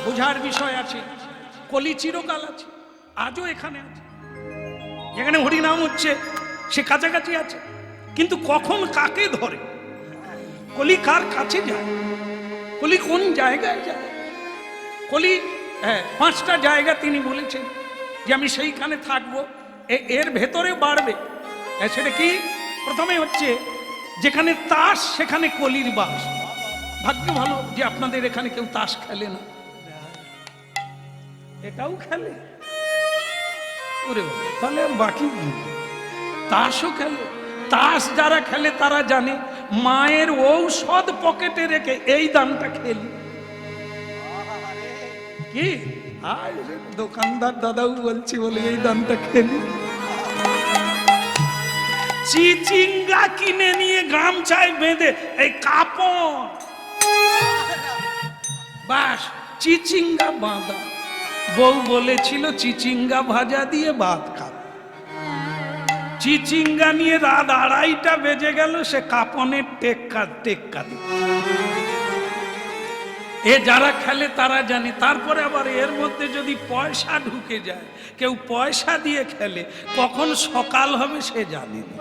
বোঝার বিষয় আছে, কলি চিরকাল আছে, আজও এখানে আছে। যেখানে হরিনাম হচ্ছে সে কাছাকাছি আছে, কিন্তু কখন কাকে ধরে, কলি কার কাছে যায়, কলি কোন জায়গায় যায়। কলি পাঁচটা জায়গা তিনি বলেছেন যে আমি সেইখানে থাকবো, এর ভেতরে বাড়বে। সেটা কি? প্রথমে হচ্ছে যেখানে তাস সেখানে কলির বাস। ভাগ্য ভালো যে আপনাদের এখানে কেউ তাস খেলে না, এটাও খেলে। ওরে বাবা, তাহলে আর বাকি তাসও খেলে। তাস যারা খেলে তারা জানে মায়ের ঔষধ পকেটে রেখে এই দানটা খেলি। কি দোকানদার দাদাও বলছি বলে এই দানটা খেলি। চিচিঙ্গা কিনে নিয়ে গামছায় বেঁধে এই কাপড়, বাস চিচিঙ্গা বাঁধা। বউ বলেছিল চিচিঙ্গা ভাজা দিয়ে ভাত খাবে। চিচিঙ্গা নিয়ে রাত 2:30টা বেজে গেল, সে কাপনের টেক্কা দিয়ে। এ যারা খেলে তারা জানে। তারপরে আবার এর মধ্যে যদি পয়সা ঢুকে যায়, কেউ পয়সা দিয়ে খেলে, কখন সকাল হবে সে জানে না,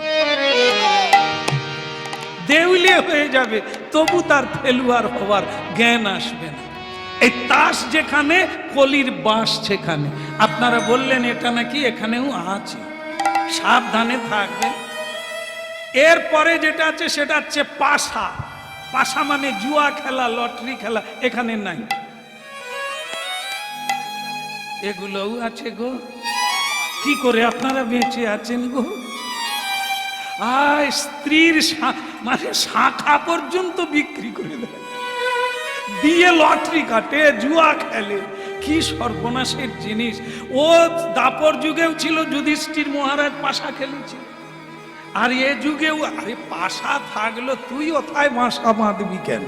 দেউলিয়া হয়ে যাবে, তবু তার ফেলুয়ার হওয়ার জ্ঞান আসবে না। এই তাস যেখানে, কলির বাস সেখানে। আপনারা বললেন এটা নাকি এখানেও আছে, সাবধানে থাকবেন। এরপরে যেটা আছে সেটা হচ্ছে পাশা। পাশা মানে জুয়া খেলা, লটারি খেলা, এখানে নাই। এগুলোও আছে গো। কি করে আপনারা বেঁচে আছেন গো? স্ত্রীর মানে শাখা পর্যন্ত বিক্রি করে দেয়, দিয়ে লটারি কাটে, জুয়া খেলে। কি সর্বনাশের জিনিস! ও দাপর যুগেও ছিল, যুধিষ্ঠির মহারাজ পাশা খেলেছিল। আর এ যুগেও, আরে পাশা থাকলো, তুই ওথায় বাসা বাঁধবি কেন?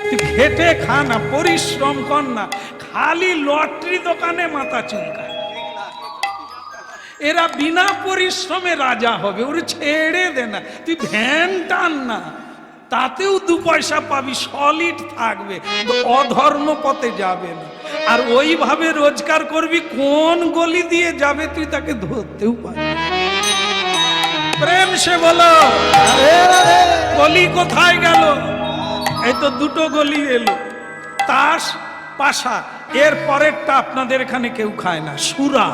তুই খেটে খা না, পরিশ্রম কর না, খালি লটারি দোকানে মাথা চুলকায়। এরা বিনা পরিশ্রমে রাজা হবে, ওরে ছেড়ে দে না, তুই ভ্যান টান না, তাতেও 2 পয়সা পাবি, সলিড থাকবে, অধর্ম পথে যাবে না। আর ওইভাবে রোজগার করবি, কোন গলি দিয়ে যাবে তুই তাকে ধরতেও পারবি। প্রেম সে বলো, গলি কোথায় গেল? এই তো 2টো গলি এলো, তাস পাশা। এর পরেরটা আপনাদের এখানে কেউ খায় না, সুরা।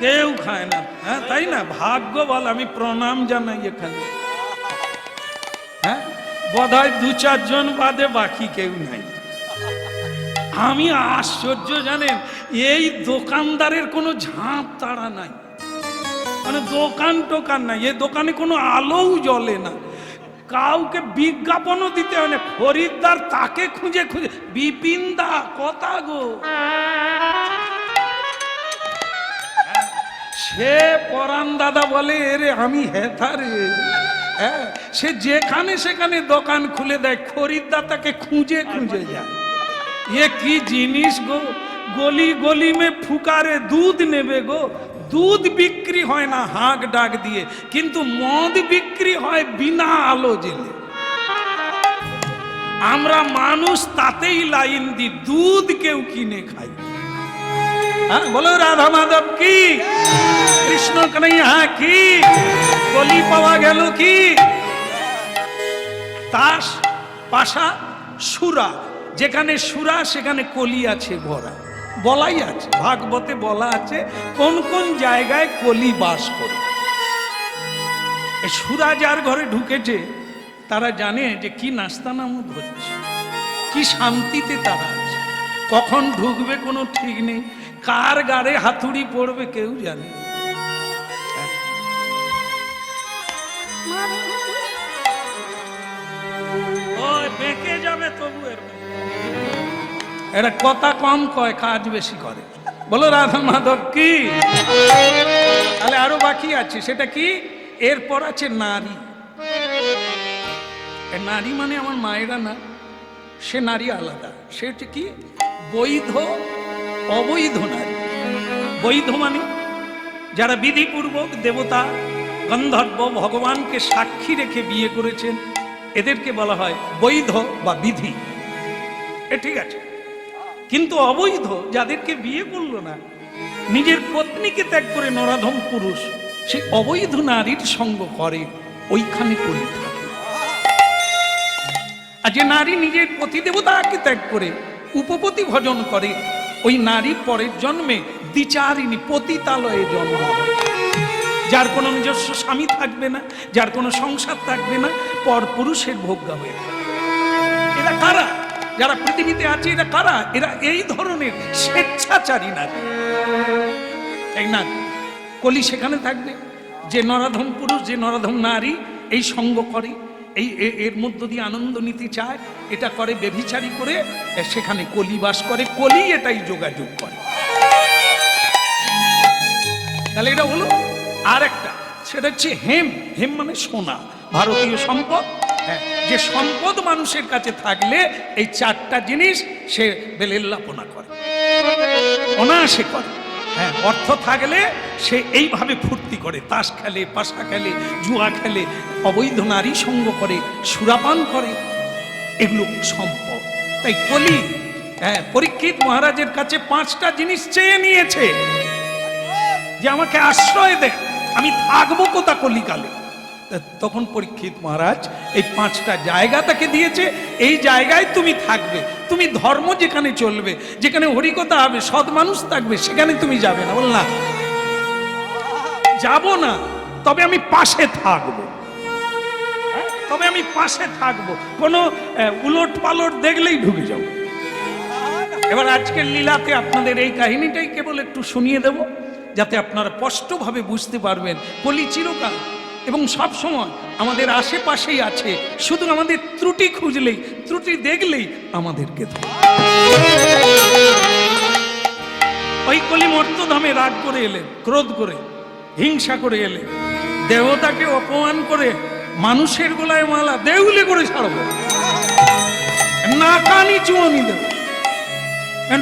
কেউ খায় না, হ্যাঁ তাই না? ভাগ্য বল, আমি প্রণাম জানাই এখানে। হ্যাঁ, বোধহয় 2-4 জন বাদে বাকি কেউ নাই। আমি আশ্চর্য জানেন, এই দোকানদারের কোনো ঝাঁপ তাড়া নাই, মানে দোকান টোকান নাই, এ দোকানে কোনো আলোও জ্বলে না, কাউকে বিজ্ঞাপনও দিতে হয় না, খরিদ্দার তাকে খুঁজে খুঁজে। বিপিন দা কথা গো, সে পরাণ দাদা বলে এরে আমি হেথা রে। হ্যাঁ, সে যেখানে সেখানে দোকান খুলে দেয়, খরিদ্দার তাকে খুঁজে খুঁজে যায়। ये की জিনিস গো, গলি গলি में ফুকারে দুধ নেবে গো। দুধ বিক্রি হয় না হাঁক ডাক দিয়ে, কিন্তু মদ বিক্রি হয় বিনা আলো জেলে। আমরা মানুষ তাতেই লাইন দি, দুধ কেউ কিনে খাই। হ্যাঁ বলো রাধা মাধব কি, কৃষ্ণ কন্হৈয়া কি, কলি পাওয়া গেল কি? তাস পাশা সুরা, যেখানে সুরা সেখানে কলি আছে ভরা। বলাই আছে, ভাগবতে বলা আছে কোন কোন জায়গায় কলি বাস করে। সুরা যার ঘরে ঢুকেছে তারা জানে যে কি নাস্তা নামক হচ্ছে, কি শান্তিতে তারা আছে। কখন ঢুকবে কোনো ঠিক নেই, কার গাড়ে হাতুড়ি পড়বে কেউ জানে। ওই বেঁকে যাবে তবু এরা কথা কম কয়, কাজ বেশি করে। বলো রাধা মাধব কি। তাহলে আরো বাকি আছে, সেটা কি? এরপর আছে নারী। নারী মানে আমার মায়েরা না, সে নারী আলাদা। সে হচ্ছে কি? বৈধ অবৈধ নারী। বৈধ মানে যারা বিধিপূর্বক দেবতা গন্ধর্ব ভগবানকে সাক্ষী রেখে বিয়ে করেছেন, এদেরকে বলা হয় বৈধ বা বিধি, এ ঠিক আছে। কিন্তু অবৈধ, যাদেরকে বিয়ে করলো না, নিজের পত্নীকে ত্যাগ করে নরাধম পুরুষ সেই অবৈধ নারীর সঙ্গ করে, ওইখানে কলি থাকে। আর যে নারী নিজের পতিদেবতাকে ত্যাগ করে উপপতি ভজন করে, ওই নারী পরের জন্মে দ্বিচারিণী পতিতালয়ে জন্ম হবে। যার কোনো নিজস্ব স্বামী থাকবে না, যার কোনো সংসার থাকবে না, পর পুরুষের ভোগ্যা হয়ে থাকবে। এরা কারা? যারা পৃথিবীতে আছে এরা কারা? এরা এই ধরনের স্বেচ্ছাচারী নারী। তাই না? কলি সেখানে থাকবে, যে নরাধম পুরুষ, যে নরাধম নারী এই সঙ্গ করে, এর মধ্য দিয়ে আনন্দ নিতে চায়, এটা করে ব্যভিচারী করে, সেখানে কলি বাস করে। কলি এটাই যোগাযোগ করে। তাহলে এটা হলো। আর একটা, সেটা হচ্ছে হেম। হেম মানে সোনা, ভারতীয় সম্পদ। হ্যাঁ, যে সম্পদ মানুষের কাছে থাকলে এই চারটা জিনিস সে বেলেল্লাপনা করে, অনায়াসে করে। হ্যাঁ, অর্থ থাকলে সে এইভাবে ফুর্তি করে, তাস খেলে, পাশা খেলে, জুয়া খেলে, অবৈধ নারী সঙ্গ করে, সুরাপান করে, এগুলো সম্পদ। তাই কলি পরীক্ষিত মহারাজের কাছে 5টা জিনিস চেয়ে নিয়েছে, যে আমাকে আশ্রয় দেন, আমি থাকবো কোথা কলিকালে। তখন পরীক্ষিত মহারাজ এই 5টা জায়গা তাকে দিয়েছে, এই জায়গায় তুমি থাকবে, তুমি ধর্ম যেখানে চলবে, যেখানে হরিকথা হবে, সৎ মানুষ থাকবে, সেখানে তুমি যাবে না। বল না, যাব না, তবে আমি পাশে থাকবো, তবে আমি পাশে থাকবো, কোনো উলট পালট দেখলেই ঢুকে যাও। এবার আজকের লীলাতে আপনাদের এই কাহিনীটাই কেবল একটু শুনিয়ে দেব, যাতে আপনারা স্পষ্টভাবে বুঝতে পারবেন কলি চিরকাল এবং সব সময় আমাদের আশেপাশেই আছে, শুধু আমাদের ত্রুটি খুঁজলেই, ত্রুটি দেখলেই আমাদেরকে ধরে। ওই কলি মর্তধামে রাগ করে এলেন, ক্রোধ করে, হিংসা করে এলেন, দেবতাকে অপমান করে মানুষের গোলায় মালা দেউলে করে ছাড়বো, না কানি চুয়ানি দেব।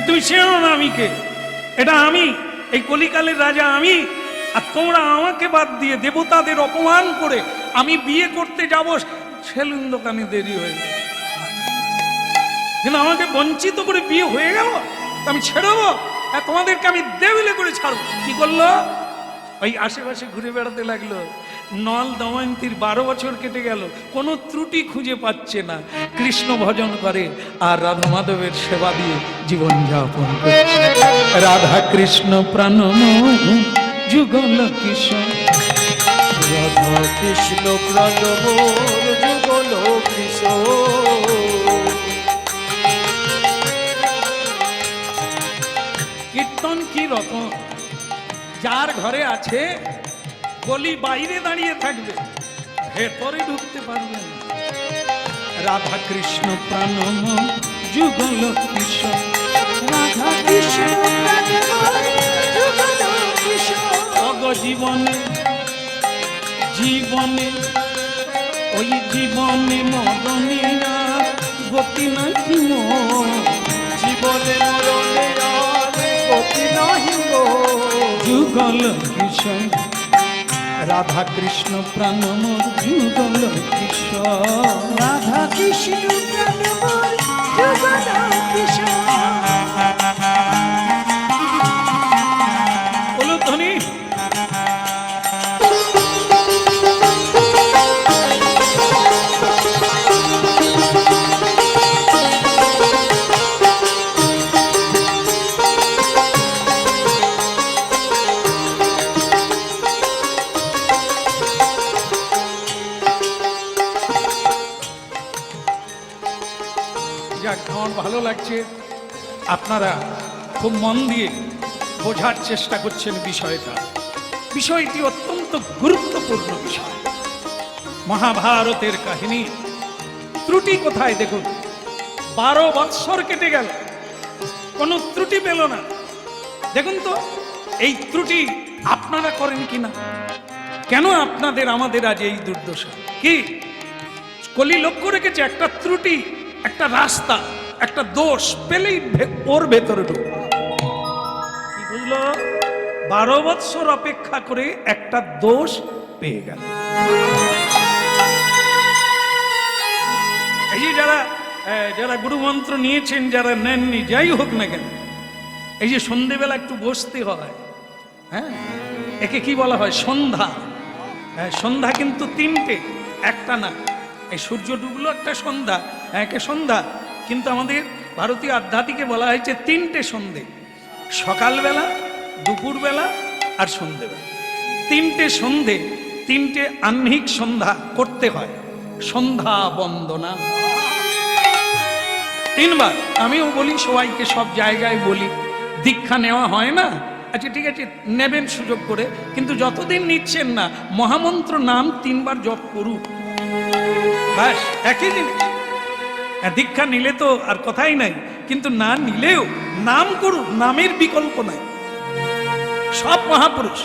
তুমি চেনো না আমি কে, এটা আমি, এই কলিকালের রাজা আমি। আর তোমরা আমাকে বাদ দিয়ে দেবতাদের অপমান করে আমি বিয়ে করতে যাব, সেলুন দোকানে দেরি হয়ে গেল, কিন্তু আমাকে বঞ্চিত করে বিয়ে হয়ে গেল, আমি ছেড়বো? তোমাদেরকে আমি দেউলে করে ছাড়বো। কি করলো? ওই আশেপাশে ঘুরে বেড়াতে লাগলো। নল দময়ন্তীর 12 বছর কেটে গেল, কোনো ত্রুটি খুঁজে পাচ্ছে না, কৃষ্ণ ভজন করে আর রাধা মাধবের সেবা দিয়ে জীবন যাপন করছে। রাধা কৃষ্ণ প্রাণময় যুগল কিশোর, রাধা কৃষ্ণ প্রাণময় যুগল কিশোর। কীর্তন কি রকম, যার ঘরে আছে কলি বাইরে দাঁড়িয়ে থাকবে, ভেতরে ঢুকতে পারবে না। রাধা কৃষ্ণ প্রাণময় যুগল কিশোর, রাধা কৃষ্ণ প্রাণময় যুগল কিশোর। অগ জীবনে জীবনে ওই জীবনে মরণে আর গতি নাহি মোর, জীবনে মরণে আর গতি নাহি মোর। যুগল কিশোর রাধা কৃষ্ণ প্রাণময় যুগল কিশোর। রাধা কৃষ্ণ প্রাণময় যুগল কিশোর। বলো ধ্বনি। আমার ভালো লাগছে, আপনারা খুব মন দিয়ে বোঝার চেষ্টা করছেন বিষয়টা। বিষয়টি অত্যন্ত গুরুত্বপূর্ণ বিষয়। মহাভারতের কাহিনী, ত্রুটি কোথায় দেখুন। 12 বৎসর কেটে গেল, কোনো ত্রুটি পেল না। দেখুন তো এই ত্রুটি আপনারা করেন কিনা? কেন আপনাদের আমাদের আজ এই দুর্দশা? কি কলি লক্ষ্য রেখেছে? একটা ত্রুটি, একটা রাস্তা, একটা দোষ পেলেই ওর ভেতরে ঢুকবে। কি বুঝলো? 12 বৎসর অপেক্ষা করে একটা দোষ পেয়ে গেল। এই যে যারা যারা গুরুমন্ত্র নিয়েছেন, যারা নেননি, যাই হোক না কেন, এই যে সন্ধেবেলা একটু বসতে হয়, হ্যাঁ, একে কি বলা হয়? সন্ধ্যা। হ্যাঁ, সন্ধ্যা কিন্তু তিনটে, একটা না। এই সূর্য ডুবলো একটা সন্ধ্যা, একে সন্ধ্যা। কিন্তু আমাদের ভারতীয় আধ্যাত্মিকে বলা হয়েছে তিনটে সন্ধে: সকালবেলা, দুপুরবেলা আর সন্ধেবেলা। তিনটে সন্ধে, তিনটে আহ্নিক সন্ধ্যা করতে হয়। সন্ধ্যা বন্দনা তিনবার। আমিও বলি, সবাইকে সব জায়গায় বলি, দীক্ষা নেওয়া হয় না, আচ্ছা ঠিক আছে নেবেন সুযোগ করে, কিন্তু যতদিন নিচ্ছেন না মহামন্ত্র নাম তিনবার জপ করুন, ব্যাস একই জিনিস। দীক্ষা নিলে তো আর কথাই নাই, কিন্তু না নিলেও নাম করুন, নামের বিকল্প নাই। সব মহাপুরুষ,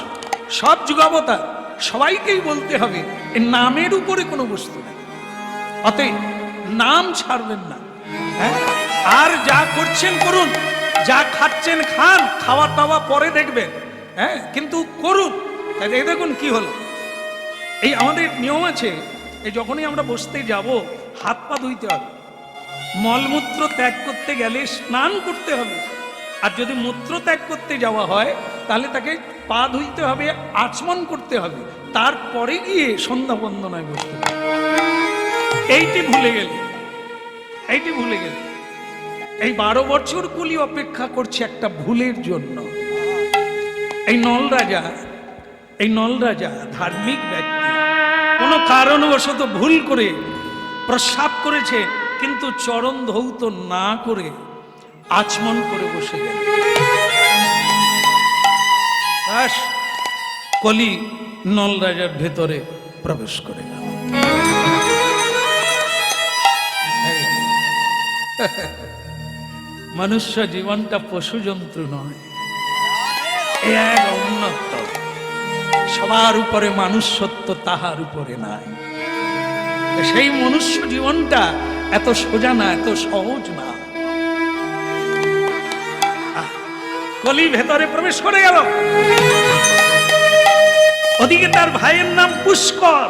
সব যুগাবতার, সবাইকেই বলতে হবে এই নামের উপরে কোনো বস্তু নেই, অতএব নাম ছাড়বেন না। হ্যাঁ, আর যা করছেন করুন, যা খাচ্ছেন খান, খাওয়া দাওয়া পরে দেখবেন, হ্যাঁ, কিন্তু করুন। এই দেখুন কি হলো, এই আমাদের নিয়ম আছে, এই যখনই আমরা বসতে যাব হাত পা ধুইতে হবে, মলমূত্র ত্যাগ করতে গেলে স্নান করতে হবে, আর যদি মূত্র ত্যাগ করতে যাওয়া হয় তাহলে তাকে পা ধুইতে হবে, আচমন করতে হবে, তারপরে গিয়ে সন্ধ্যা বন্দনায় বসতে হবে। এইটি ভুলে গেলে, এইটি ভুলে গেলে। এই 12 বছর কুলি অপেক্ষা করছে একটা ভুলের জন্য। এই নল রাজা ধার্মিক ব্যক্তি, কোনো কারণবশত ভুল করে প্রস্রাব করেছে, কিন্তু চরণ ধৌত না করে আচমন করে বসে গেল। ব্যাস, কলি নল রাজার ভেতরে প্রবেশ করে গেল। মনুষ্য জীবনটা পশু জন্তু নয়, এক উন্নত। সবার উপরে মানুষ্যত্ব, তাহার উপরে নাই। সেই মনুষ্য জীবনটা এত সোজা না, এত সহজ না। কলি ভেতরে প্রবেশ করে গেল। ওদিকে তার ভাইয়ের নাম পুষ্কর,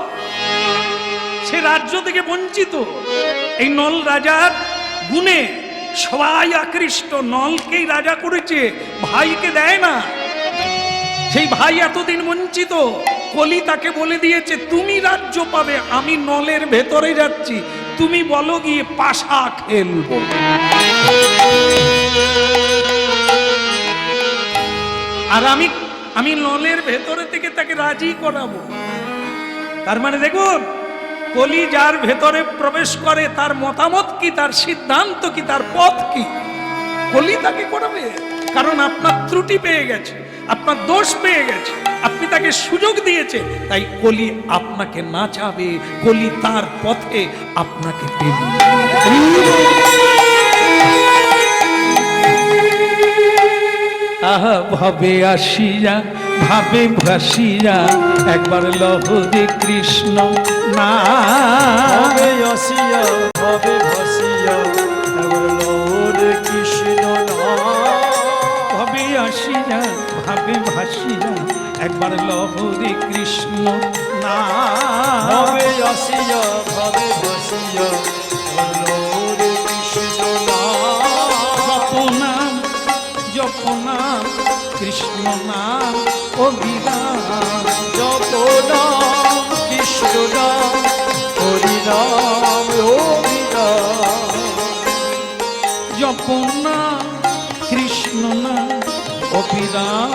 সে রাজ্য থেকে বঞ্চিত। এই নল রাজার গুণে সবাই আকৃষ্ট, নলকেই রাজা করেছে, ভাইকে দেয় না। সেই ভাই এতদিন বঞ্চিত, কলি তাকে বলে দিয়েছে তুমি রাজ্য পাবে, আমি নলের ভেতরে যাচ্ছি, তুমি বলো গিয়ে পাশা খেলবো। আর আমি নলের ভেতরে থেকে তাকে রাজি করাবো। তার মানে দেখুন, কলি যার ভেতরে প্রবেশ করে তার মতামত কি, তার সিদ্ধান্ত কি, তার পথ কি, কলি তাকে করাবে। কারণ আপনার ত্রুটি পেয়ে গেছে, আপনার দোষ পেয়ে গেছে, আপনি তাকে সুযোগ দিয়েছে, তাই কলি আপনাকে না চাবে, কলি তার পথে আপনাকে পেবে। আহা ভাবে আসিয়া, ভাবে ভাসিয়া, একবার লহরে কৃষ্ণ না। ভাবে আসিয়া, ভাবে ভাসিয়া, একবার লহরে কৃষ্ণ না। ভাবে আসিয়া, ভাবে ভাসিয়া, একবার লহরে কৃষ্ণ না। ভাবে আসিয়া, ভাবে ভাসিয়া, একবার লহরে কৃষ্ণ না। জপনাম, জপনাম, কৃষ্ণ নাম অভিরাম। জপনাম কৃষ্ণ নাম, হরিনাম অভিরাম। জপনাম কৃষ্ণ নাম অভিরাম।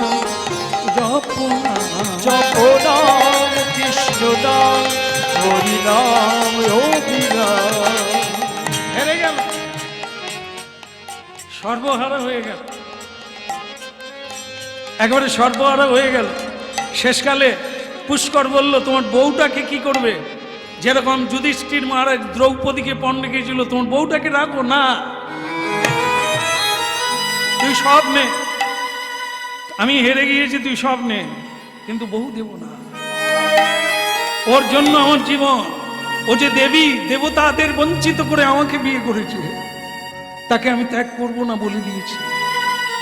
জপনাম, জপনাম কৃষ্ণ নাম, হরিনাম অভিরাম। হেরে গেল, সর্বহারা হয়ে গেল, একেবারে সর্বহারা হয়ে গেল। শেষকালে পুষ্কর বলল তোমার বউটাকে কি করবে? যেরকম যুধিষ্ঠির মহারাজ দ্রৌপদীকে পণ রেখেছিল, তোমার বউটাকে রাখো না, তুই সব নে, আমি হেরে গিয়েছি, তুই সব নে, কিন্তু বউ দেব না। ওর জন্য আমার জীবন, ও যে দেবী দেবতাদের বঞ্চিত করে আমাকে বিয়ে করেছে, তাকে আমি ত্যাগ করবো না বলে দিয়েছি,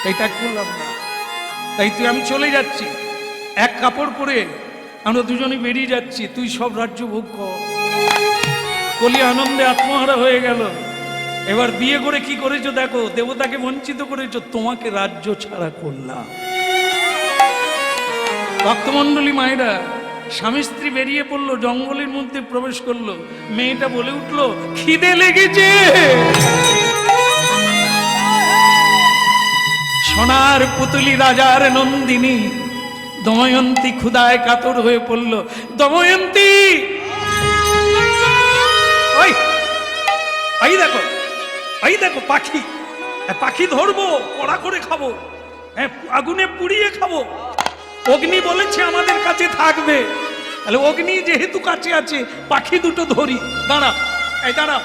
তাই ত্যাগ করলাম না। তাই তুই, আমি চলে যাচ্ছি, এক কাপড় পরে আমরা দুজনে বেরিয়ে যাচ্ছি, তুই সব রাজ্য ভোগ কর। কলি আনন্দে আত্মহারা হয়ে গেল। এবার বিয়ে করে কি করেছো দেখো, দেবতাকে বঞ্চিত করেছো, তোমাকে রাজ্য ছাড়া করলাম। ভক্তমণ্ডলী মায়েরা, স্বামী স্ত্রী বেরিয়ে পড়লো, জঙ্গলের মধ্যে প্রবেশ করলো। মেয়েটা বলে উঠলো, খিদে লেগেছে। সোনার পুতুলি রাজার নন্দিনী দময়ন্তী ক্ষুধায় কাতর হয়ে পড়ল। দময়ন্তী, ওই এই দেখো, এই দেখো পাখি, পাখি ধরবো, কড়া করে খাবো, আগুনে পুড়িয়ে খাবো। অগ্নি বলেছে আমাদের কাছে থাকবে, তাহলে অগ্নি যেহেতু কাছে আছে, পাখি দুটো ধরি। দাঁড়া, এই দাঁড়া,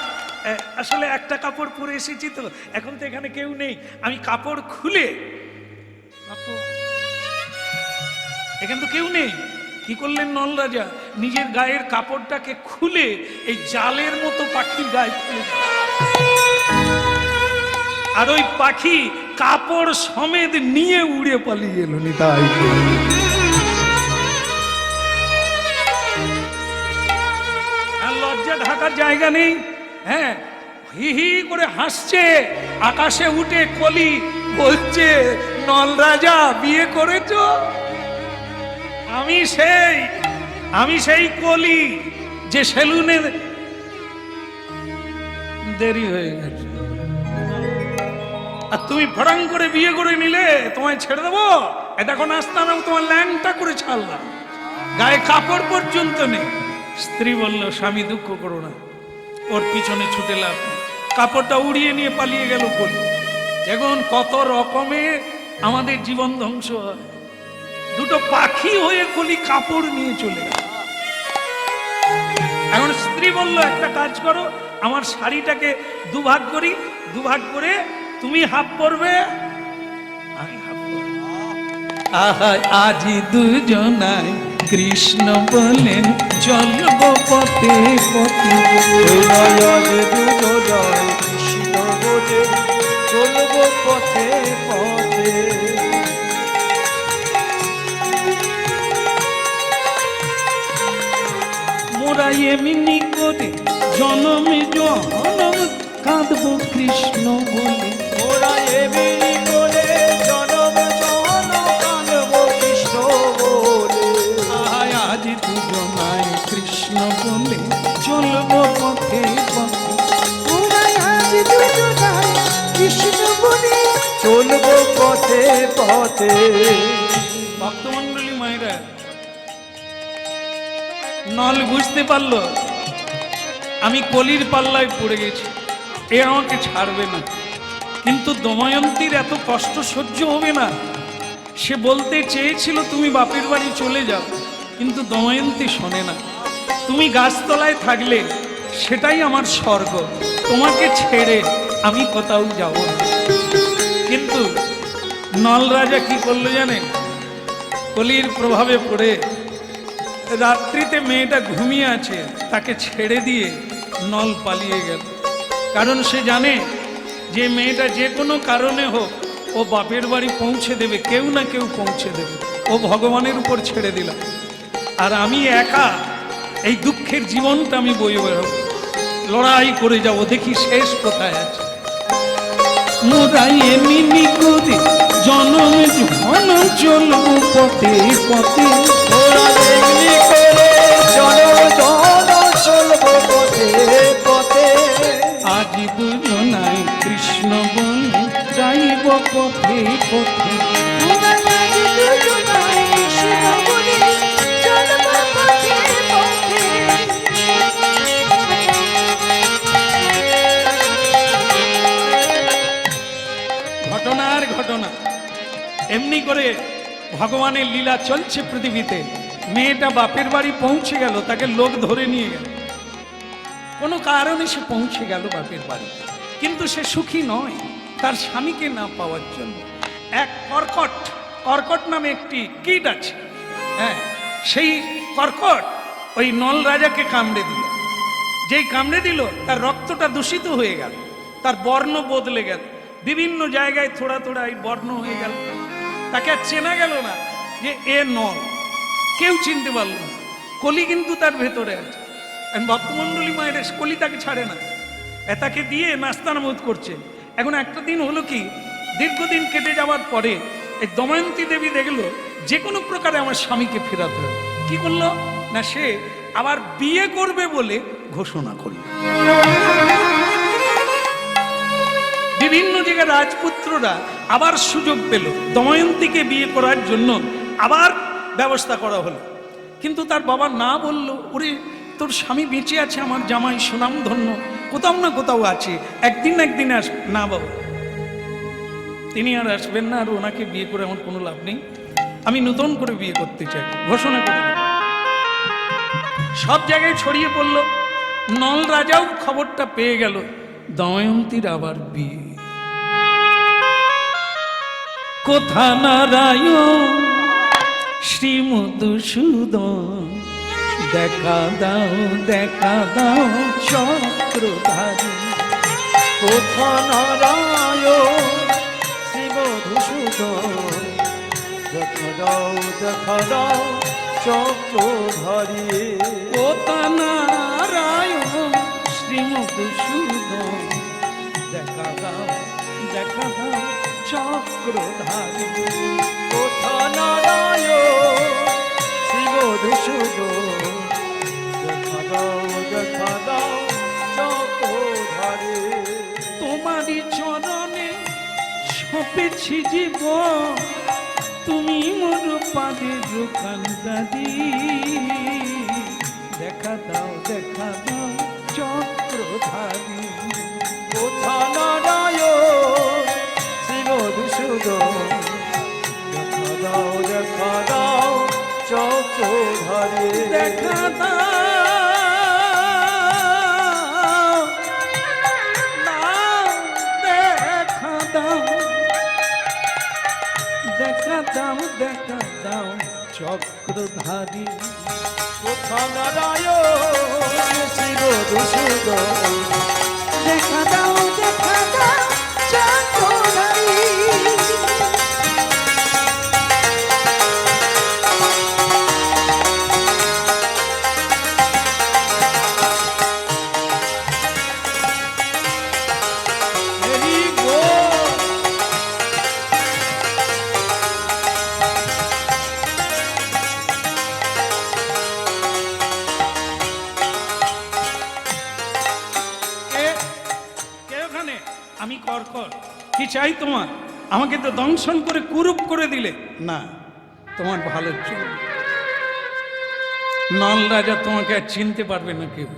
আসলে একটা কাপড় পরে এসেছি তো, এখন তো এখানে কেউ নেই, আমি কাপড় খুলে, এখানে তো কেউ নেই। কি করলেন নল রাজা, নিজের গায়ের কাপড়টাকে খুলে এই জালের মতো পাখির গায়ে খুলে, আর ওই পাখি কাপড় সমেত নিয়ে উড়ে পালিয়ে এলো। নিতাই লজ্জা ঢাকার জায়গা নেই। হ্যাঁ, হি হি করে হাসছে। আকাশে উঠে কলি বলছে, নল রাজা বিয়ে করেছো? আমি সেই কলি যে সেলুনে দেরি হয়ে গেছে, আর তুমি ফড়াং করে বিয়ে করে নিলে, তোমায় ছেড়ে দেবো? দেখো নাস্তা নাও, তোমার ল্যাংটা করে ছাড়লাম, গায়ে কাপড় পর্যন্ত নেই। স্ত্রী বলল, স্বামী দুঃখ করো না, ওর পিছনে ছুটে লাভ, কাপড়টা উড়িয়ে নিয়ে পালিয়ে গেল কলি। দেখুন কত রকমে আমাদের জীবন ধ্বংস হয়। দুটো পাখি হয়ে কলি কাপড় নিয়ে চলে গেল। এখন স্ত্রী বলল, একটা কাজ করো, আমার শাড়িটাকে দুভাগ করি, দুভাগ করে তুমি হাফ পরবে, আমি হাফ পরব। আহা, আজি দুজনায় কৃষ্ণ বলেন, চলব পথে পথে। কৃষ্ণ বলে চলব পথে পথে। মোরা এমনি করে জনমে জনম কাঁদব কৃষ্ণ বলে। মোরা এমনি করে জনম জনম কাঁদব কৃষ্ণ বলে। আজ দুজনায় কৃষ্ণ বলে চলব পথে পথে। ওরা আজ দুজনায় কৃষ্ণ বলে চলব পথে পথে। ভক্তমণ্ডলী মায়েরা, নল বুঝতে পারলো আমি কলির পাল্লায় পড়ে গেছি, এ আমাকে ছাড়বে না। কিন্তু দময়ন্তীর এত কষ্ট সহ্য হবে না। সে বলতে চেয়েছিল তুমি বাপের বাড়ি চলে যাও, কিন্তু দময়ন্তী শোনে না। তুমি গাছতলায় থাকলে সেটাই আমার স্বর্গ, তোমাকে ছেড়ে আমি কোথাও যাব না। কিন্তু নল রাজা কি করলো জানেন? কলির প্রভাবে পড়ে রাত্রিতে মেয়েটা ঘুমিয়ে আছে, তাকে ছেড়ে দিয়ে নল পালিয়ে গেল। কারণ সে জানে যে মেয়েটা যে কোনো কারণে হোক ও বাপের বাড়ি পৌঁছে দেবে, কেউ না কেউ পৌঁছে দেবে। ও ভগবানের উপর ছেড়ে দিলাম, আর আমি একা এই দুঃখের জীবনটা আমি বয়ে বেরোবো, লড়াই করে যাব, দেখি শেষ কোথায় আছে। মোরাই এমনি করে জনম জনম চলব পথে পথে। মোরা এমনি করে জনম জনম চলব পথে পথে। আজ দুজনায় কৃষ্ণ বলে যাইব পথে পথে। ওরা আজ দুজনায় কৃষ্ণ বলে চলব পথে পথে। ঘটনার ঘটনা এমনি করে ভগবানের লীলা চলছে পৃথিবীতে। মেয়েটা বাপের বাড়ি পৌঁছে গেল, তাকে লোক ধরে নিয়ে গেল, কোনো কারণে সে পৌঁছে গেল বাপের বাড়ি, কিন্তু সে সুখী নয় তার স্বামীকে না পাওয়ার জন্য। এক কর্কট, কর্কট নামে একটি কীট আছে, হ্যাঁ, সেই কর্কট ওই নল রাজাকে কামড়ে দিল। যেই কামড়ে দিল তার রক্তটা দূষিত হয়ে গেল, তার বর্ণ বদলে গেল, বিভিন্ন জায়গায় থোড়া থোড়া এই বর্ণ হয়ে গেল। তাকে আর চেনা গেল না যে এ নল, কেউ চিনতে পারল না। কলি কিন্তু তার ভেতরে আছে। ভক্তমণ্ডলী মায়ের কলি তাকে ছাড়ে না, তাকে দিয়ে নাস্তানামুদ করছে। এখন একটা দিন হলো কি, দীর্ঘদিন কেটে যাওয়ার পরে এই দময়ন্তী দেবী দেখলো যে কোনো প্রকারে আমার স্বামীকে ফেরাতে হবে। কি করলো না, সে আবার বিয়ে করবে বলে ঘোষণা করলো। বিভিন্ন জায়গায় রাজপুত্ররা আবার সুযোগ পেল, দময়ন্তীকে বিয়ে করার জন্য আবার ব্যবস্থা করা হলো। কিন্তু তার বাবা না বলল, ওরে তোর স্বামী বেঁচে আছে, আমার জামাই সুনামধন্য, কোথাও না কোথাও আছে, একদিন না একদিন আসবে। না বাবা, তিনি আর আসবেন না, আর ওনাকে বিয়ে করে আমার কোনো লাভ নেই, আমি নতুন করে বিয়ে করতে চাই, ঘোষণা করে দিল। সব জায়গায় ছড়িয়ে পড়ল। নল রাজাও খবরটা পেয়ে গেল, দময়ন্তীর আবার বিয়ে। কোথা নারায়ণ শ্রী মধুসূদন, দেখা দাও চক্রধারী। কোথা নারায়ণ শ্রী মধুসূদন, দেখা দাও চক্রধারী। কোথা নারায়ণ শ্রী মধুসূদন, দেখা দাও চক্রধারী। কোথা নারায়ণ শ্রী মধুসূদন, দেখা দাও চক্রধারী। তোমারই চরণে সপেছি জীবন, তুমি মোর পাদের কান্দারি। দেখা দাও চক্রধারী। কোথা নারায়ণ শ্রী মধুসূদন, দেখা দাও চক্রধারী। দেখা দাও চক্রধারী। কোথা নারায়ণ শ্রী মধুসূদন, দেখা দাও চক্রধারী। আমি কর কি চাই তোমার? আমাকে তো দংশন করে কুরূপ করে দিলে। না, তোমার ভালো চল। নল রাজা তোমাকে আর চিনতে পারবে না কেউ,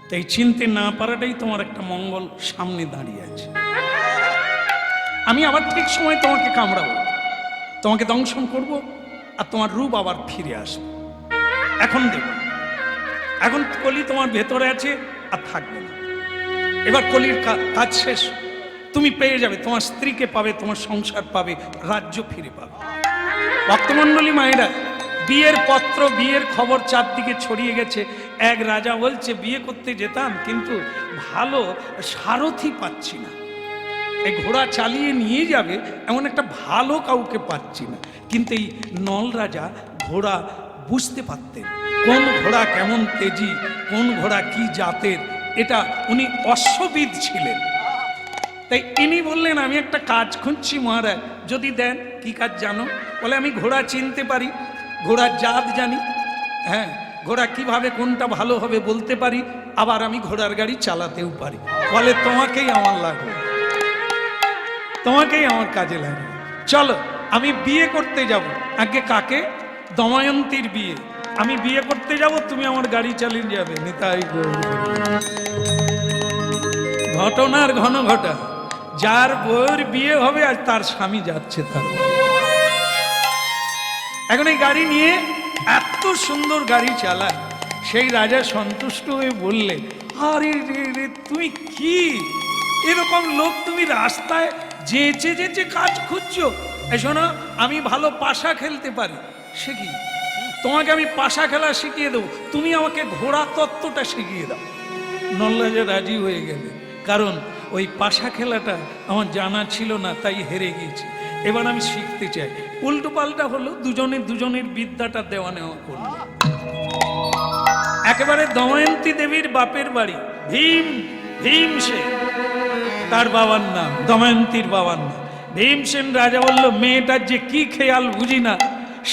তাই চিনতে না পারাটাই তোমার একটা মঙ্গল সামনে দাঁড়িয়ে আছে। আমি আবার ঠিক সময় তোমাকে কামড়াবো, তোমাকে দংশন করব, আর তোমার রূপ আবার ফিরে আসবে। এখন দেখো, এখন কলি তোমার ভেতরে আছে আর থাকবে না। এবার কলির কাজ শেষ, তুমি পেয়ে যাবে, তোমার স্ত্রীকে পাবে, তোমার সংসার পাবে, রাজ্য ফিরে পাবে। ভক্তমণ্ডলী মায়েরা, বিয়ের পত্র, বিয়ের খবর চারদিকে ছড়িয়ে গেছে। এক রাজা বলছে, বিয়ে করতে যেতাম কিন্তু ভালো সারথি পাচ্ছি না, এই ঘোড়া চালিয়ে নিয়ে যাবে এমন একটা ভালো কাউকে পাচ্ছি না। কিন্তু এই নল রাজা ঘোড়া বুঝতে পারতেন, কোন ঘোড়া কেমন তেজি, কোন ঘোড়া কি জাতের, এটা উনি অশ্ববিদ ছিলেন। তাই ইনি বললেন, আমি একটা কাজ খুঁজছি মহারাজ, যদি দেন। কি কাজ জানো? বলে, আমি ঘোড়া চিনতে পারি, ঘোড়ার জাত জানি, হ্যাঁ, ঘোড়া কিভাবে কোনটা ভালো হবে বলতে পারি, আবার আমি ঘোড়ার গাড়ি চালাতেও পারি। বলে, তোমাকেই আমার লাগবে, তোমাকেই আমার কাজে লাগবে, চলো আমি বিয়ে করতে যাব। আগে কাকে? দময়ন্তীর বিয়ে। আমি বিয়ে করতে যাব, তুমি আমার গাড়ি চালিয়ে যাবে। নিতাই গৌর। ঘটনার ঘন ঘটা, যার বউয়ের বিয়ে হবে আর তার স্বামী যাচ্ছে তার। এখন এই গাড়ি নিয়ে এত সুন্দর গাড়ি চালায়, সেই রাজা সন্তুষ্ট হয়ে বললে, আরে রে রে, তুমি কি এরকম লোক, তুমি রাস্তায় যেচে যেচে কাজ খুঁজছো? শোনো, আমি ভালো পাশা খেলতে পারি। সে কি? তোমাকে আমি পাশা খেলা শিখিয়ে দেবো, তুমি আমাকে ঘোড়া তত্ত্বটা শিখিয়ে দাও। নলরাজা রাজি হয়ে গেলে, কারণ ওই পাশা খেলাটা আমার জানা ছিল না, তাই হেরে গিয়েছি। এবার আমি শিখতে চাই। উল্টো পাল্টা হলো, দুজনের বিদ্যাটা দেওয়া নেওয়া করলো। একেবারে দময়ন্তী দেবীর বাপের বাড়ি ভীমসেন, তার বাবার নাম দময়ন্তীর বাবার নাম ভীমসেন। রাজা বলল, মেয়েটার যে কি খেয়াল বুঝি না,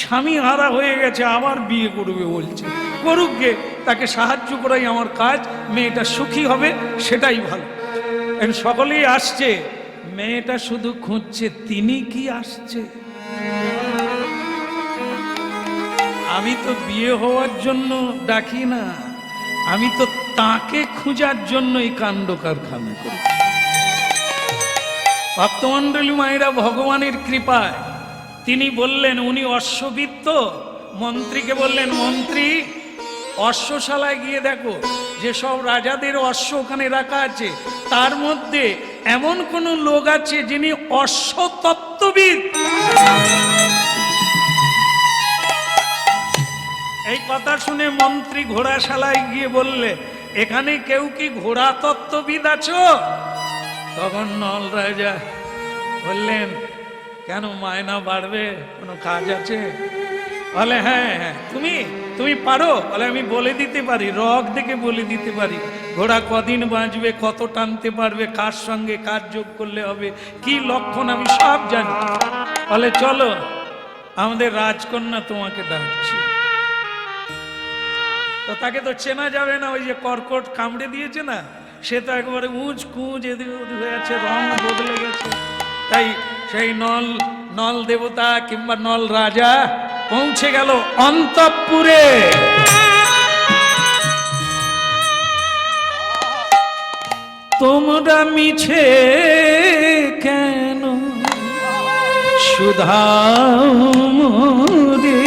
স্বামী হারা হয়ে গেছে, আবার বিয়ে করবে বলছে, করুক গে, তাকে সাহায্য করাই আমার কাজ, মেয়েটা সুখী হবে সেটাই ভালো। সকলেই আসছে, মেয়েটা শুধু খুঁজছে তিনি কি আসছে। আমি তো বিয়ে হওয়ার জন্য ডাকি না, আমি তো তাকে খোঁজার জন্য এই কাণ্ড কারখানা করি। ভক্তমণ্ডলী মায়েরা, ভগবানের কৃপায় তিনি বললেন, উনি অশ্ববিত্ত, মন্ত্রীকে বললেন, মন্ত্রী অশ্বশালায় গিয়ে দেখো যেসব রাজাদের অশ্ব ওখানে রাখা আছে তার মধ্যে এমন কোন লোক আছে যিনি অশ্বতত্ত্ববিদ। এই কথা শুনে মন্ত্রী ঘোড়াশালায় গিয়ে বললে, এখানে কেউ কি ঘোড়া তত্ত্ববিদ আছো? তখন নল রাজা বললেন, কেন মায়না বাড়বে, কোনো কাজ আছে? বলে, হ্যাঁ হ্যাঁ, তুমি পারো? বলে, আমি বলে দিতে পারি, রগ দেখে বলে দিতে পারি, ঘোড়া কদিন বাঁচবে, কত টানতে পারবে, কার সঙ্গে কাজ যোগ করলে হবে, কি লক্ষণ আমি সব জানি। বলে, চলো, আমাদের রাজকন্যা তোমাকে ডাকছি। তো তাকে তো চেনা যাবে না, ওই যে কর্কট কামড়ে দিয়েছে না, সে তো একেবারে উঁচ কুঁচ এদিক ওদিক হয়ে আছে, রং বদলে গেছে। তাই সেই নল দেবতা কিংবা নল রাজা পৌঁছে গেল অন্তঃপুরে। তোমরা মিছে কেন শুধাও মোরে,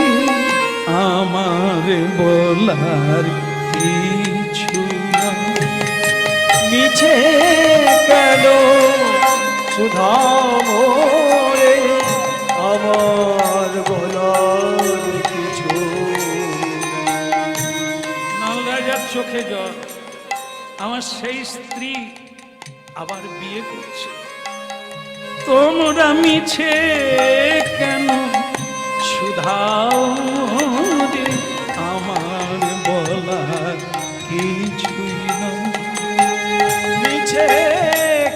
আমার বলার কিছু না। মিছে কেন শুধাও মোরে, আমার বলার কিছু। নল রাজার চোখে জল, আমার সেই স্ত্রী আবার বিয়ে করছে, তোমরা মিছে কেন শুধাও রে, আমার বলার কিছুই না। মিছে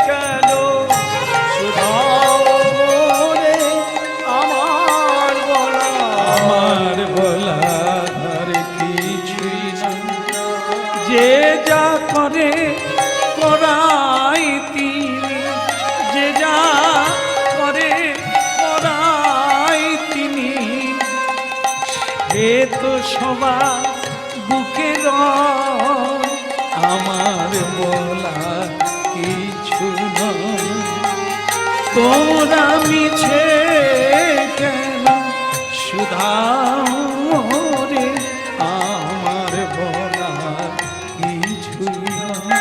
কেন শুধাও মোরে, আমার বলার কিছুই না। যে যা করে করাই তিনি, যে যা করে করাই তিনি, সে তো সবার বুকে রয়, আমার বলা কিছু নয়। তোমরা মিছে কেন শুধাও রে, আমার বলা কিছু নয়।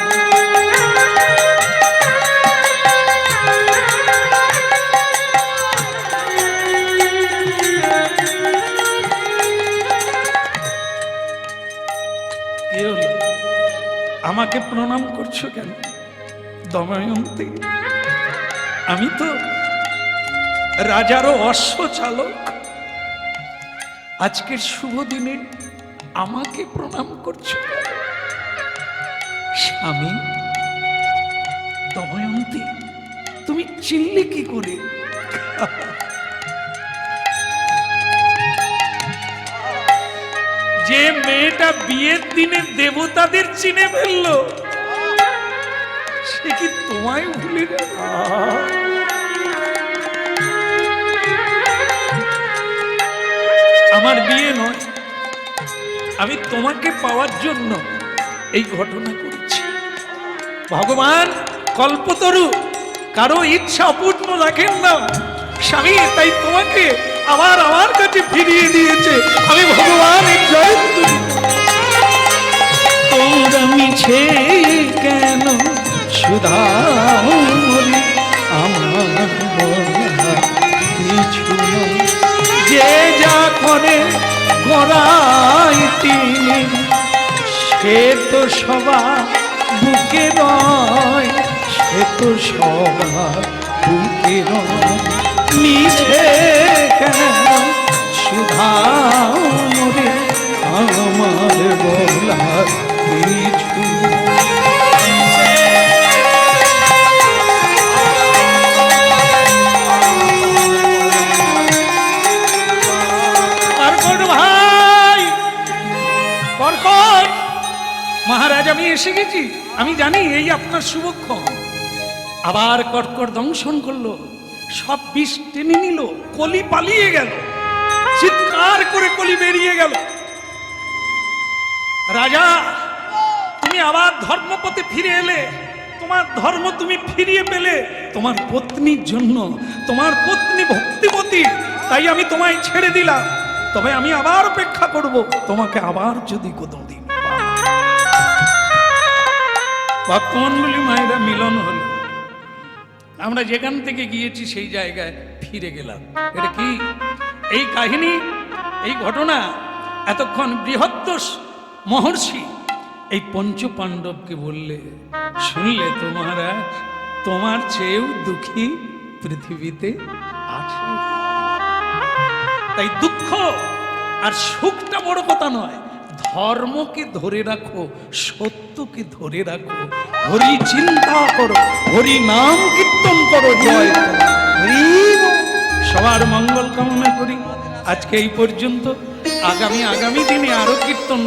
কি হলো, আমাকে প্রণাম করছো কেন দময়ন্তী? আমি তো রাজারও অশ্ব চালক, আজকের শুভ দিনে আমাকে প্রণাম করছো? স্বামী দময়ন্তী, তুমি চিনলে কি করে? যে মেয়েটা বিয়ের দিনে দেবতাদের চিনে ফেললো, সে কি তোমায় ভুলে গেল? আমার বিয়ে নয়, আমি তোমাকে পাওয়ার জন্য এই ঘটনা করেছি। ভগবান কল্পতরু কারো ইচ্ছা অপূর্ণ রাখেন না স্বামী, তাই তোমাকে আবার আমার কাছে ফিরিয়ে দিয়েছে। আমি ভগবানের জয় করি। তোমরা মিছে কেন শুধাও মোরে, আমার বলা কিছু নয়। যে যা করে করাই তিনি, সে তো সবার বুকে রয়, সে তো সবার বুকে রয়। মিছে কেন শুধাও মোরে, আমার বলার কিছু কর্কট ভাই, কর্কট মহারাজ, আমি এসে গেছি। আমি জানি এই আপনার শুভক্ষণ। আবার কর্কট দংশন করলো, সব বিষ টেনে নিল, কলি পালিয়ে গেল, চিৎকার করে কলি বেরিয়ে গেল। রাজা, তুমি আবার ধর্মপথে ফিরে এলে, তোমার ধর্ম তুমি ফিরিয়ে পেলে তোমার পত্নীর জন্য। তোমার পত্নী ভক্তিমতী, তাই আমি তোমায় ছেড়ে দিলাম। তবে আমি আবার অপেক্ষা করব, তোমাকে আবার যদি কোনোদিন ভক্তমণ্ডলী মায়েরা মিলন হলো। আমরা যেখান থেকে গিয়েছি সেই জায়গায় ফিরে গেলাম। এটা কি এই কাহিনী, এই ঘটনা এতক্ষণ বৃহত্তর মহর্ষি এই পঞ্চ পাণ্ডবকে বললে, শুনলে তো মহারাজ, তোমার চেয়েও দুঃখী পৃথিবীতে আছে। তাই দুঃখ আর সুখটা বড় কথা নয়, ধর্মকে ধরে রাখো, সত্যকে ধরে রাখো, হরি চিন্তা করো, হরি নাম কীর্তন করো, জয় করো। সবার মঙ্গল কামনা করি। আজকে এই পর্যন্ত, আগামী দিনে আরো কীর্তন